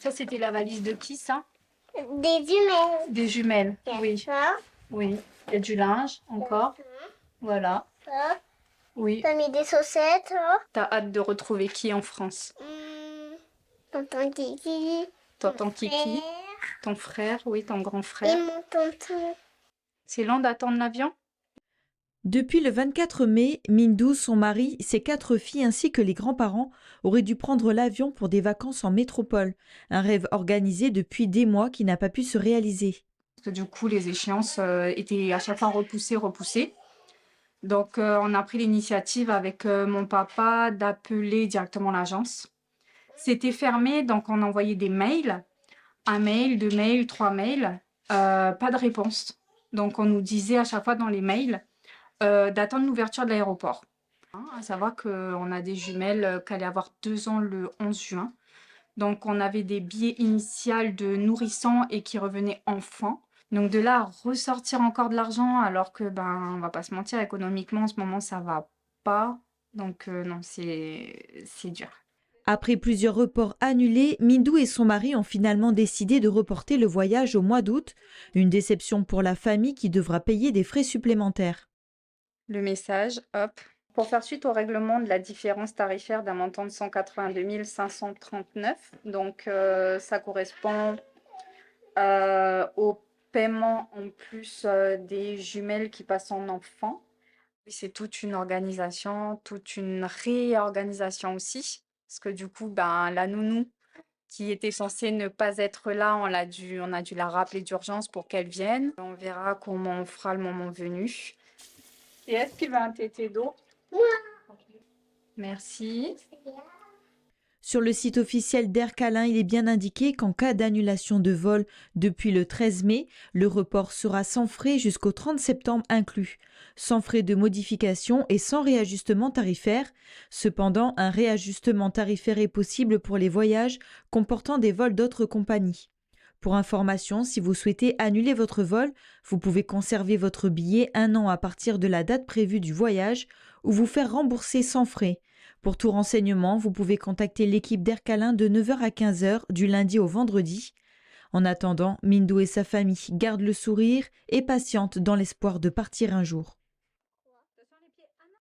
Ça, c'était la valise de qui, ça? Des jumelles. Des jumelles, Il y a oui. ça, Oui. Il y a du linge, encore. Voilà. ça. Oui. T'as mis des chaussettes, là. T'as hâte de retrouver qui en France? Tonton Kiki. Tonton Mon Kiki, frère ton frère, oui, ton grand et frère. mon tonton. C'est lent d'attendre l'avion? Depuis le 24 mai, Mindou, son mari, ses 4 filles ainsi que les grands-parents auraient dû prendre l'avion pour des vacances en métropole, un rêve organisé depuis des mois qui n'a pas pu se réaliser. Parce que du coup, les échéances étaient à chaque fois repoussées. Donc, on a pris l'initiative avec mon papa d'appeler directement l'agence. C'était fermé, donc on envoyait des mails. Un mail, 2 mails, 3 mails. Pas de réponse. Donc, on nous disait à chaque fois dans les mails d'attendre l'ouverture de l'aéroport. À savoir qu'on a des jumelles qui allaient avoir 2 ans le 11 juin. Donc, on avait des billets initiales de nourrissons et qui revenaient enfants. Donc, de là à ressortir encore de l'argent, alors que, on va pas se mentir, économiquement, en ce moment, ça va pas. Donc, non, c'est dur. Après plusieurs reports annulés, Mindou et son mari ont finalement décidé de reporter le voyage au mois d'août. Une déception pour la famille qui devra payer des frais supplémentaires. Le message, hop. Pour faire suite au règlement de la différence tarifaire d'un montant de 182 539, donc ça correspond au paiement en plus des jumelles qui passent en enfant. C'est toute une organisation, toute une réorganisation aussi, parce que du coup, la nounou qui était censée ne pas être là, on a dû la rappeler d'urgence pour qu'elle vienne. On verra comment on fera le moment venu. Et est-ce qu'il va un tété d'eau? Merci. Sur le site officiel d'Air Calin, il est bien indiqué qu'en cas d'annulation de vol depuis le 13 mai, le report sera sans frais jusqu'au 30 septembre inclus, sans frais de modification et sans réajustement tarifaire. Cependant, un réajustement tarifaire est possible pour les voyages comportant des vols d'autres compagnies. Pour information, si vous souhaitez annuler votre vol, vous pouvez conserver votre billet 1 an à partir de la date prévue du voyage ou vous faire rembourser sans frais. Pour tout renseignement, vous pouvez contacter l'équipe d'Air Calin de 9 h à 15 h du lundi au vendredi. En attendant, Mindou et sa famille gardent le sourire et patientent dans l'espoir de partir un jour.